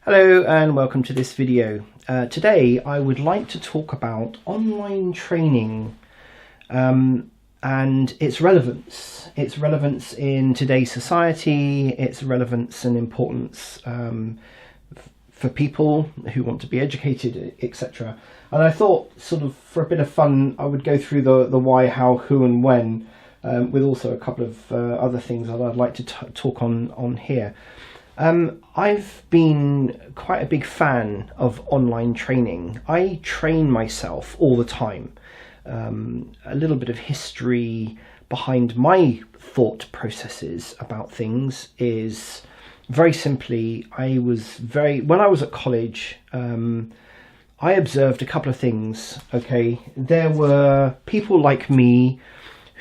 Hello and welcome to this video. Today I would like to talk about online training and its relevance. Its relevance in today's society, its relevance and importance for people who want to be educated, etc. And I thought, sort of for a bit of fun, I would go through the why, how, who and when, with also a couple of other things that I'd like to talk on here. I've been quite a big fan of online training. I train myself all the time. A little bit of history behind my thought processes about things is very simply, when I was at college, I observed a couple of things. Okay, there were people like me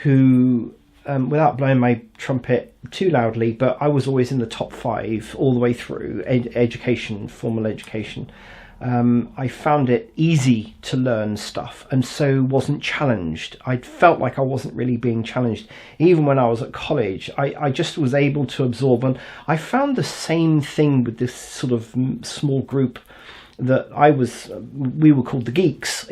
who, without blowing my trumpet too loudly, but I was always in the top 5 all the way through education, formal education. I found it easy to learn stuff and so wasn't challenged. I felt like I wasn't really being challenged. Even when I was at college, I just was able to absorb. And I found the same thing with this sort of small group that we were called the geeks,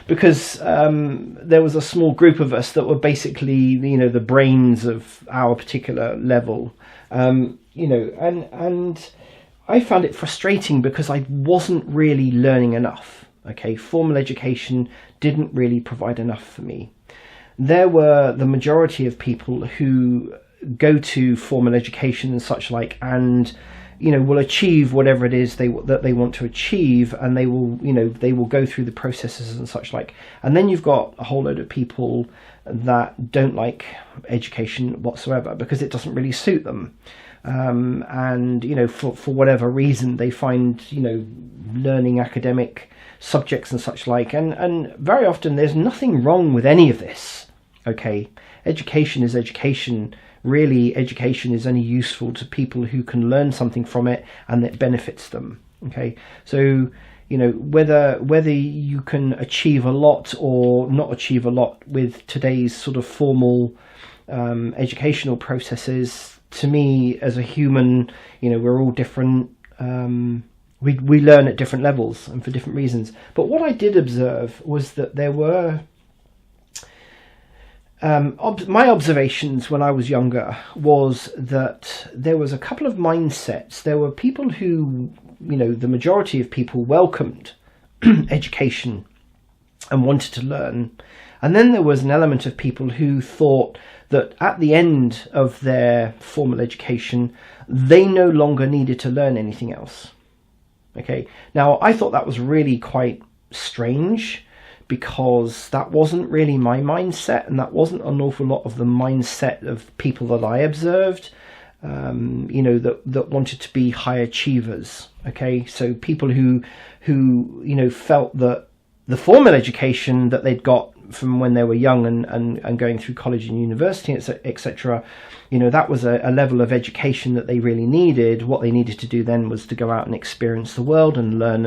because there was a small group of us that were basically, the brains of our particular level, and I found it frustrating because I wasn't really learning enough. Okay, formal education didn't really provide enough for me. There were the majority of people who go to formal education and such like, and will achieve whatever it is that they want to achieve, and they will go through the processes and such like. And then you've got a whole load of people that don't like education whatsoever because it doesn't really suit them. And for whatever reason they find learning academic subjects and such like, and very often there's nothing wrong with any of this. Okay, education is education. Really, education is only useful to people who can learn something from it and it benefits them. Okay, so whether you can achieve a lot or not achieve a lot with today's sort of formal educational processes, to me as a human, we're all different. We learn at different levels and for different reasons. But what I did observe was that there were my observations when I was younger was that there was a couple of mindsets. There were people who, the majority of people welcomed education and wanted to learn. And then there was an element of people who thought that at the end of their formal education, they no longer needed to learn anything else. Okay. Now, I thought that was really quite strange, because that wasn't really my mindset, and that wasn't an awful lot of the mindset of people that I observed, that wanted to be high achievers. Okay, so people who felt that the formal education that they'd got from when they were young and going through college and university, etc., that was a level of education that they really needed. What they needed to do then was to go out and experience the world and learn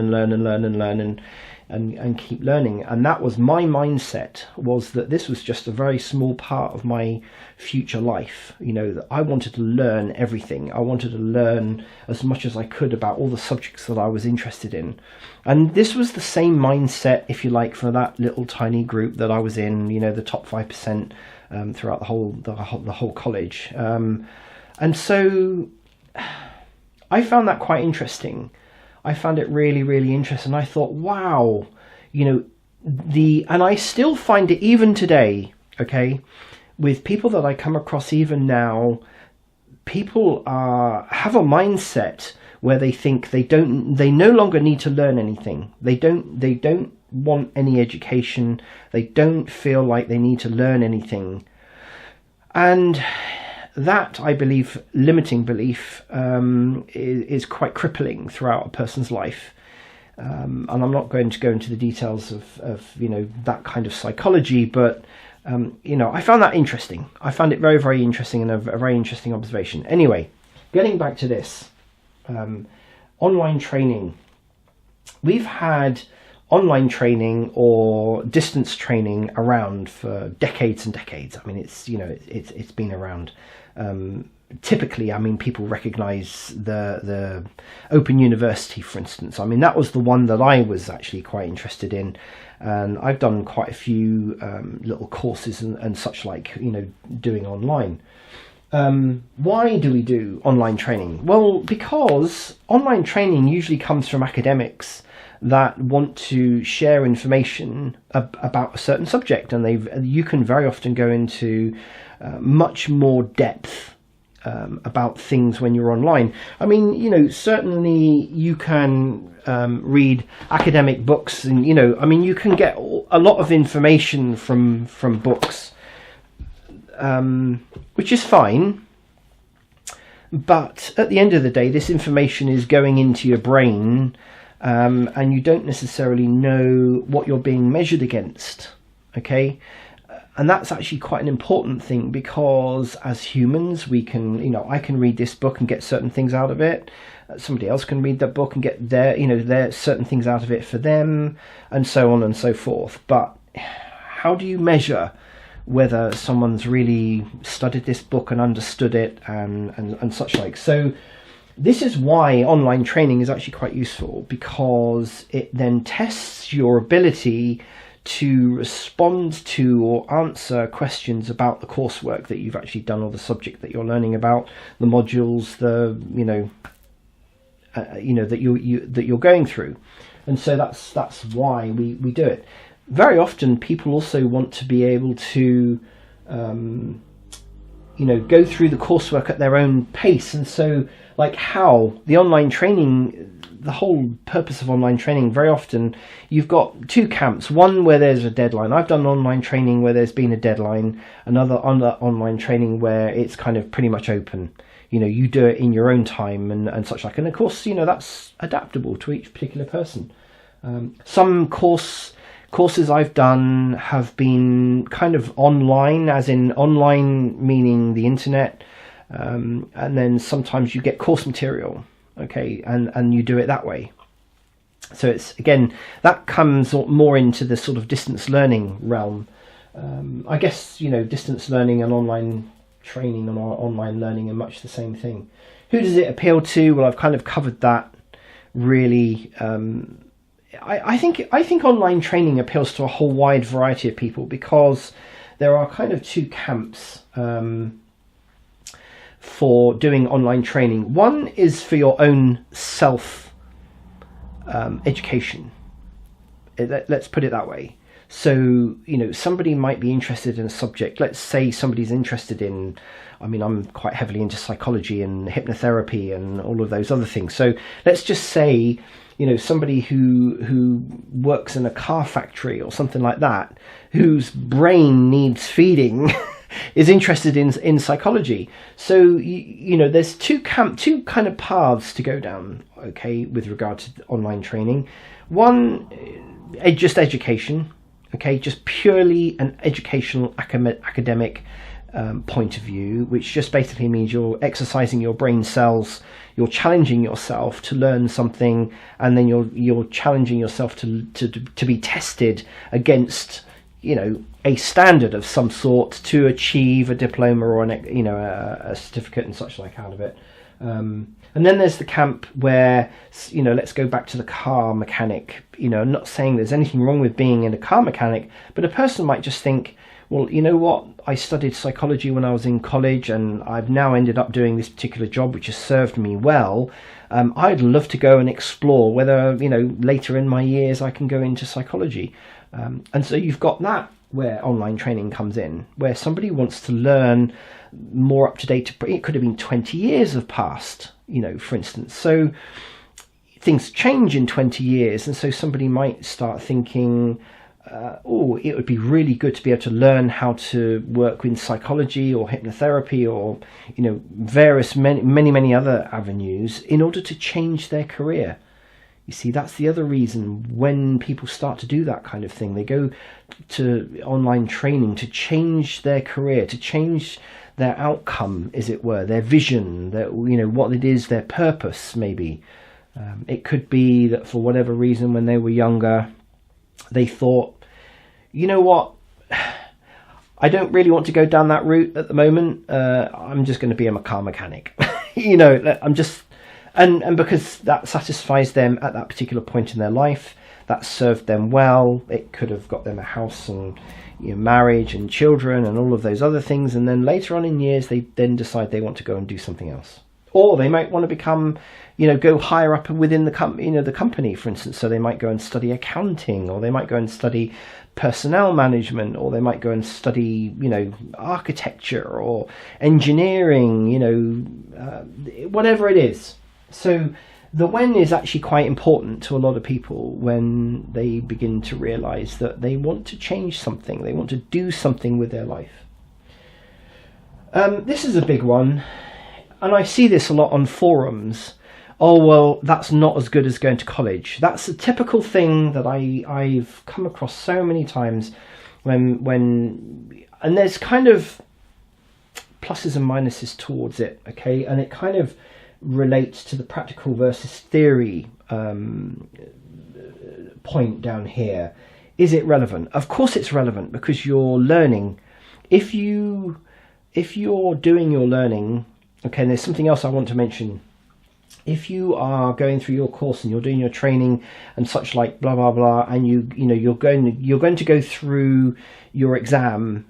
and keep learning. And that was my mindset, was that this was just a very small part of my future life. That I wanted to learn everything. I wanted to learn as much as I could about all the subjects that I was interested in. And this was the same mindset, if you like, for that little tiny group that I was in, the top 5% throughout the whole college. And so I found that quite interesting. I found it really, really interesting. I thought, wow, and I still find it even today, okay, with people that I come across even now, people have a mindset where they think they no longer need to learn anything. They don't want any education. They don't feel like they need to learn anything. And that, I believe, limiting belief is quite crippling throughout a person's life. And I'm not going to go into the details of that kind of psychology, but I found that interesting. I found it very, very interesting, and a very interesting observation. Anyway, getting back to this, online training. We've had online training or distance training around for decades and decades. I mean, it's been around. typically, I mean, people recognise the Open University, for instance. I mean, that was the one that I was actually quite interested in, and I've done quite a few little courses and such like, doing online. Why do we do online training? Well, because online training usually comes from academics that want to share information about a certain subject, and you can very often go into much more depth about things when you're online. I mean, certainly you can read academic books, and you can get a lot of information from books, which is fine. But at the end of the day, this information is going into your brain, and you don't necessarily know what you're being measured against. Okay. And that's actually quite an important thing, because as humans, we can, I can read this book and get certain things out of it. Somebody else can read that book and get their certain things out of it for them, and so on and so forth. But how do you measure whether someone's really studied this book and understood it and such like? So this is why online training is actually quite useful, because it then tests your ability to respond to or answer questions about the coursework that you've actually done, or the subject that you're learning about, the modules, that you're going through. And so that's why we do it. Very often people also want to be able to go through the coursework at their own pace. And so, like, how the online training, the whole purpose of online training, very often you've got two camps. One where there's a deadline. I've done online training where there's been a deadline. Another online training where it's kind of pretty much open. You do it in your own time and such like. And of course, that's adaptable to each particular person. Some courses I've done have been kind of online, as in online meaning the internet. And then sometimes you get course material. Okay, and you do it that way. So it's, again, that comes more into the sort of distance learning realm. I guess, distance learning and online training and online learning are much the same thing. Who does it appeal to? Well, I've kind of covered that, really. I think online training appeals to a whole wide variety of people, because there are kind of two camps for doing online training. One is for your own self education. Let's put it that way. So, somebody might be interested in a subject. Let's say somebody's interested in, I'm quite heavily into psychology and hypnotherapy and all of those other things. So let's just say, somebody who works in a car factory or something like that, whose brain needs feeding, is interested in psychology. So there's two kind of paths to go down, okay, with regard to online training. One, just education, okay, just purely an educational academic point of view, which just basically means you're exercising your brain cells, you're challenging yourself to learn something, and then you're challenging yourself to be tested against a standard of some sort to achieve a diploma or a certificate and such like out of it. And then there's the camp where, let's go back to the car mechanic. I'm not saying there's anything wrong with being in a car mechanic, but a person might just think, well, you know what? I studied psychology when I was in college, and I've now ended up doing this particular job, which has served me well. I'd love to go and explore whether, later in my years I can go into psychology. And so you've got that where online training comes in, where somebody wants to learn more up to date. It could have been 20 years have passed, for instance. So things change in 20 years. And so somebody might start thinking, it would be really good to be able to learn how to work with psychology or hypnotherapy or, various many other avenues in order to change their career. You see, that's the other reason when people start to do that kind of thing. They go to online training to change their career, to change their outcome, as it were, their vision, what it is, their purpose, maybe. It could be that for whatever reason, when they were younger, they thought, you know what, I don't really want to go down that route at the moment. I'm just going to be a car mechanic. You know, I'm just, and because that satisfies them at that particular point in their life, that served them well. It could have got them a house and, you know, marriage and children and all of those other things. And then later on in years, they then decide they want to go and do something else. Or they might want to become, you know, go higher up within the company, for instance. So they might go and study accounting, or they might go and study personnel management, or they might go and study, you know, architecture or engineering, you know, whatever it is. So the when is actually quite important to a lot of people when they begin to realize that they want to change something, they want to do something with their life. This is a big one, and I see this a lot on forums. Oh, well, that's not as good as going to college. That's a typical thing that I've come across so many times when and there's kind of pluses and minuses towards it, okay? And it kind of relates to the practical versus theory point down here. Is it relevant? Of course it's relevant, because you're learning. If you're doing your learning, okay, and there's something else I want to mention. If you are going through your course and you're doing your training and such, like blah blah blah, and you're going to go through your exam,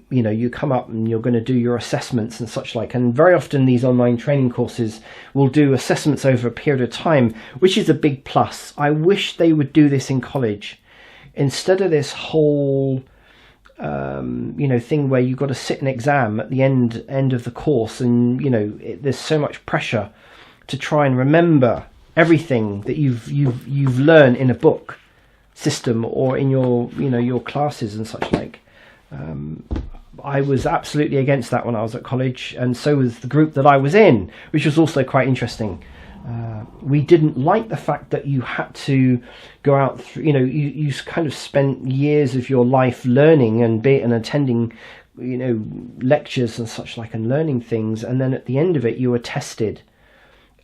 you know, you come up and you're going to do your assessments and such like, and very often these online training courses will do assessments over a period of time, which is a big plus. I wish they would do this in college instead of this whole thing where you've got to sit an exam at the end of the course, and there's so much pressure to try and remember everything that you've learned in a book system or in your classes and such like. I was absolutely against that when I was at college, and so was the group that I was in, which was also quite interesting. We didn't like the fact that you had to go out through, you kind of spent years of your life learning and attending, lectures and such like, and learning things, and then at the end of it you were tested.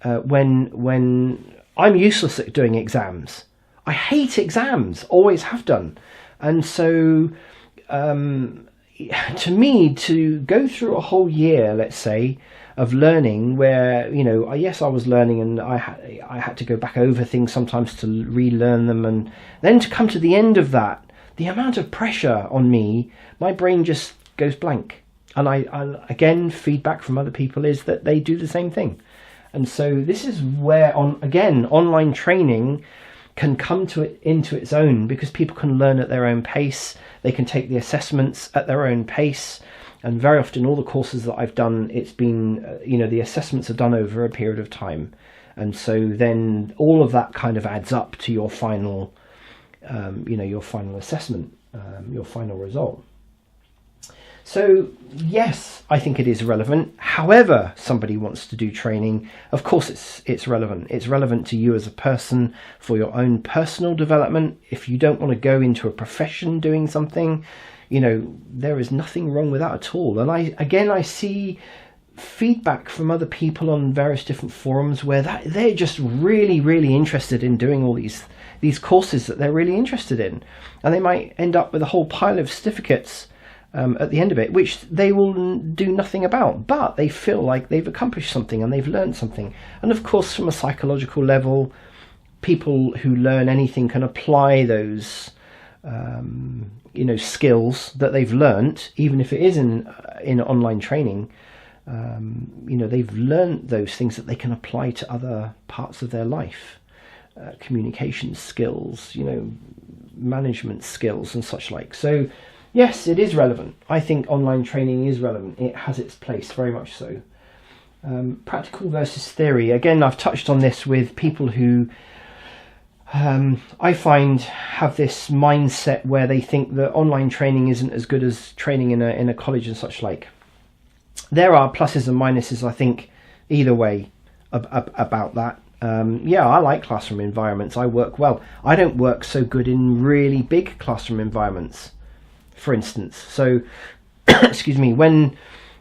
When I'm useless at doing exams. I hate exams, always have done. And so to me, to go through a whole year, let's say, of learning where, yes, I was learning and I had to go back over things sometimes to relearn them, and then to come to the end of that, the amount of pressure on me, my brain just goes blank. And I again, feedback from other people is that they do the same thing. And so this is where, online training can come into its own, because people can learn at their own pace. They can take the assessments at their own pace. And very often, all the courses that I've done, it's been, the assessments are done over a period of time. And so then all of that kind of adds up to your final, your final assessment, your final result. So yes, I think it is relevant. However somebody wants to do training, of course it's relevant. It's relevant to you as a person for your own personal development. If you don't want to go into a profession doing something, there is nothing wrong with that at all. And I see feedback from other people on various different forums where they're just really, really interested in doing all these courses that they're really interested in. And they might end up with a whole pile of certificates at the end of it, which they will do nothing about, but they feel like they've accomplished something and they've learned something. And of course, from a psychological level, people who learn anything can apply those skills that they've learnt, even if it is in online training. They've learnt those things that they can apply to other parts of their life, communication skills, management skills and such like. So yes, it is relevant. I think online training is relevant. It has its place, very much so. Practical versus theory. Again, I've touched on this with people who I find have this mindset where they think that online training isn't as good as training in a college and such like. There are pluses and minuses, I think, either way about that. I like classroom environments. I work well. I don't work so good in really big classroom environments, for instance. So, excuse me, when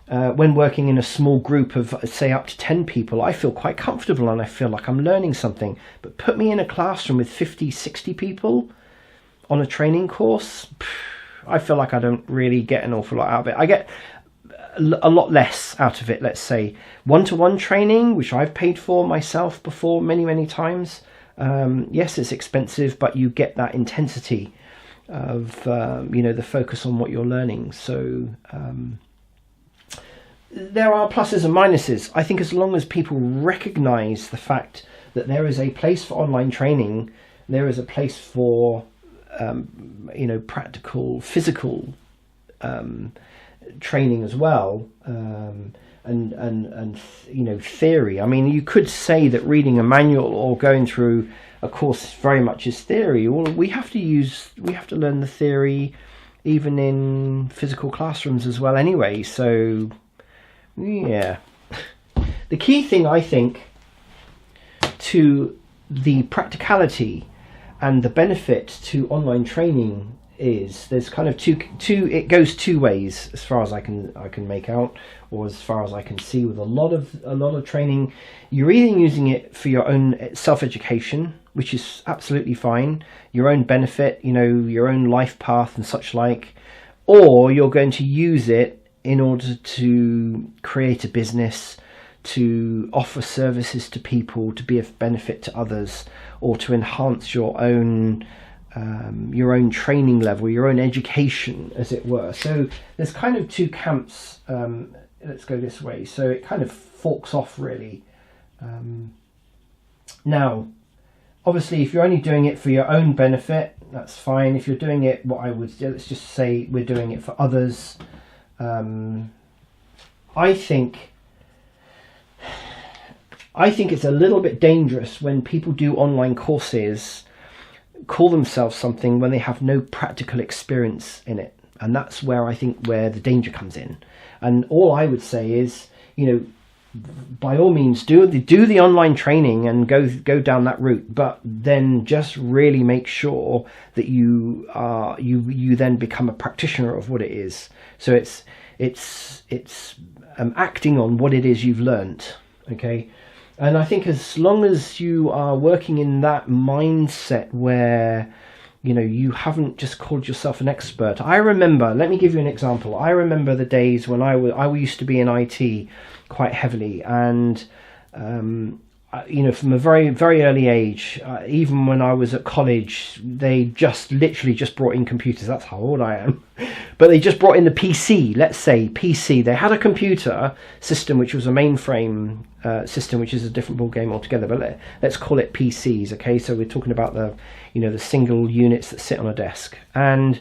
working in a small group of, say, up to 10 people, I feel quite comfortable and I feel like I'm learning something. But put me in a classroom with 50, 60 people on a training course, I feel like I don't really get an awful lot out of it. I get a lot less out of it. Let's say one-to-one training, which I've paid for myself before many times. Yes, it's expensive, but you get that intensity of the focus on what you're learning. So there are pluses and minuses. I think as long as people recognize the fact that there is a place for online training, there is a place for practical, physical training as well, and theory. I mean, you could say that reading a manual or going through a course very much is theory. Well, we have to learn the theory even in physical classrooms as well anyway. So yeah, the key thing, I think, to the practicality and the benefit to online training is there's kind of two it goes two ways as far as I can make out, or as far as I can see with a lot of training. You're either using it for your own self-education, which is absolutely fine, your own benefit, your own life path and such like, or you're going to use it in order to create a business, to offer services to people, to be of benefit to others, or to enhance your own training level, your own education, as it were. So there's kind of two camps. Let's go this way. So it kind of forks off, really. Now, obviously, if you're only doing it for your own benefit, that's fine. If you're doing it, let's just say we're doing it for others. I think it's a little bit dangerous when people do online courses, call themselves something when they have no practical experience in it. And that's where I think where the danger comes in. And all I would say is, by all means, do the online training and go down that route, but then just really make sure that you then become a practitioner of what it is. So it's acting on what it is you've learnt. Okay. And I think as long as you are working in that mindset where, you haven't just called yourself an expert. let me give you an example. I remember the days when I used to be in IT quite heavily, and from a very, very early age, even when I was at college, they literally just brought in computers. That's how old I am. But they just brought in the PC, let's say PC. They had a computer system, which was a mainframe system, which is a different ball game altogether. But let's call it PCs, okay? So we're talking about the single units that sit on a desk. And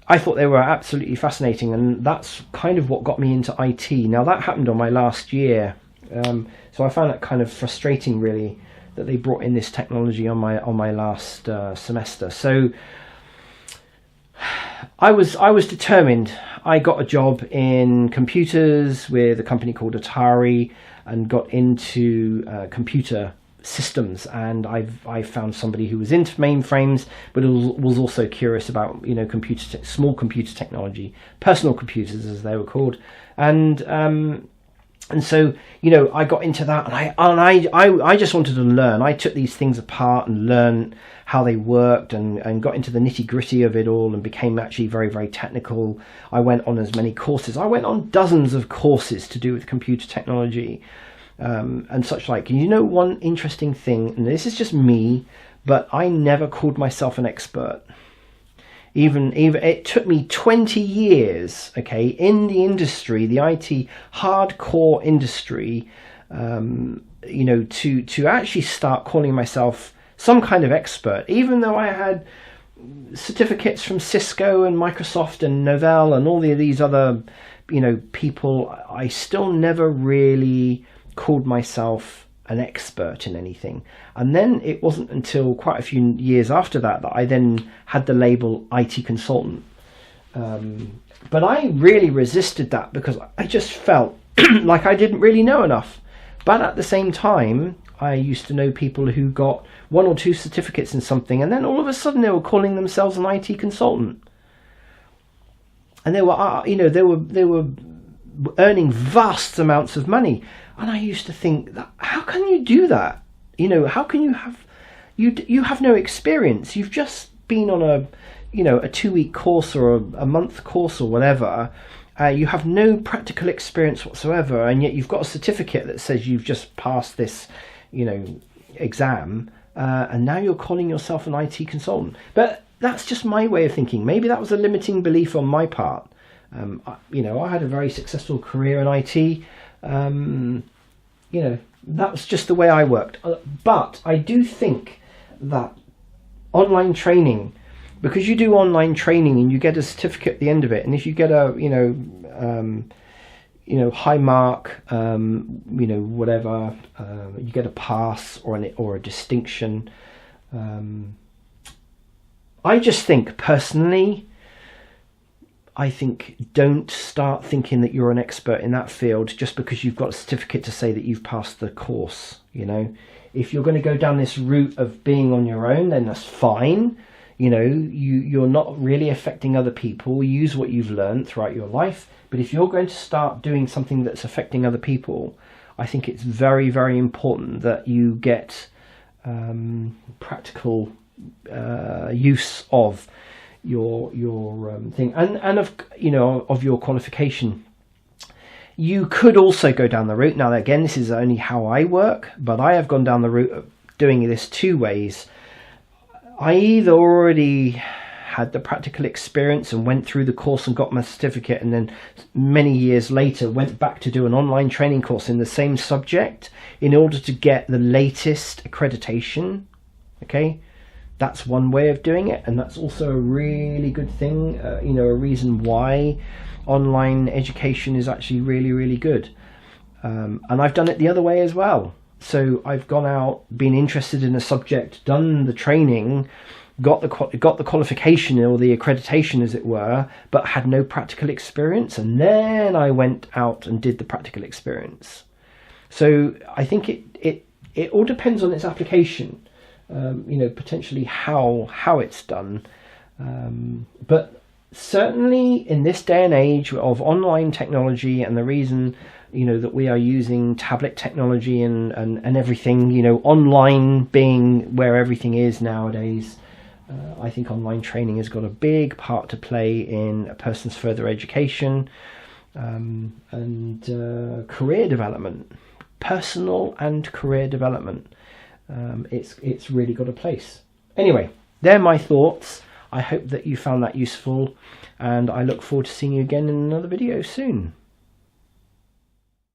I thought they were absolutely fascinating, and that's kind of what got me into IT. Now, that happened on my last year. So I found that kind of frustrating, really, that they brought in this technology on my last semester. So I was determined. I got a job in computers with a company called Atari and got into computer systems, and I found somebody who was into mainframes but was also curious about small computer technology, personal computers as they were called, and so, I got into that, and I just wanted to learn. I took these things apart and learned how they worked, and got into the nitty gritty of it all, and became actually very, very technical. I went on as many courses. I went on dozens of courses to do with computer technology, and such like. And one interesting thing, and this is just me, but I never called myself an expert. Even it took me 20 years, okay, in the industry, the IT hardcore industry, to actually start calling myself some kind of expert, even though I had certificates from Cisco and Microsoft and Novell and all these other, people. I still never really called myself an expert in anything. And then it wasn't until quite a few years after that I then had the label IT consultant. But I really resisted that because I just felt like I didn't really know enough. But at the same time, I used to know people who got 1 or 2 certificates in something, and then all of a sudden they were calling themselves an IT consultant. And they were earning vast amounts of money. And I used to think, how can you do that? How can you have no experience? You've just been on a you know, a 2-week course or a month course or whatever, you have no practical experience whatsoever, and yet you've got a certificate that says you've just passed this, you know, exam, and now you're calling yourself an IT consultant. But that's just my way of thinking. Maybe that was a limiting belief on my part. You know, I had a very successful career in IT. You know, that was just the way I worked. But I do think that online training, because you do online training and you get a certificate at the end of it, and if you get a high mark, you know, whatever, you get a pass or a distinction. I just think personally, I think don't start thinking that you're an expert in that field just because you've got a certificate to say that you've passed the course. You know, if you're going to go down this route of being on your own, then that's fine. You know, you're not really affecting other people. Use what you've learned throughout your life. But if you're going to start doing something that's affecting other people, I think it's very, very important that you get practical use of your thing and of, you know, of your qualification. You could also go down the route. Now, again, this is only how I work, but I have gone down the route of doing this 2 ways. I either already had the practical experience and went through the course and got my certificate, and then many years later went back to do an online training course in the same subject in order to get the latest accreditation. Okay, that's one way of doing it, and that's also a really good thing, you know, a reason why online education is actually really, really good. And I've done it the other way as well. So I've gone out, been interested in a subject, done the training, got the qualification or the accreditation, as it were, but had no practical experience, and then I went out and did the practical experience. So I think it all depends on its application, you know, potentially how it's done, but certainly in this day and age of online technology, and the reason, you know, that we are using tablet technology and everything, you know, online being where everything is nowadays, I think online training has got a big part to play in a person's further education and career development, personal and career development. It's really got a place. Anyway, they're my thoughts. I hope that you found that useful, and I look forward to seeing you again in another video soon.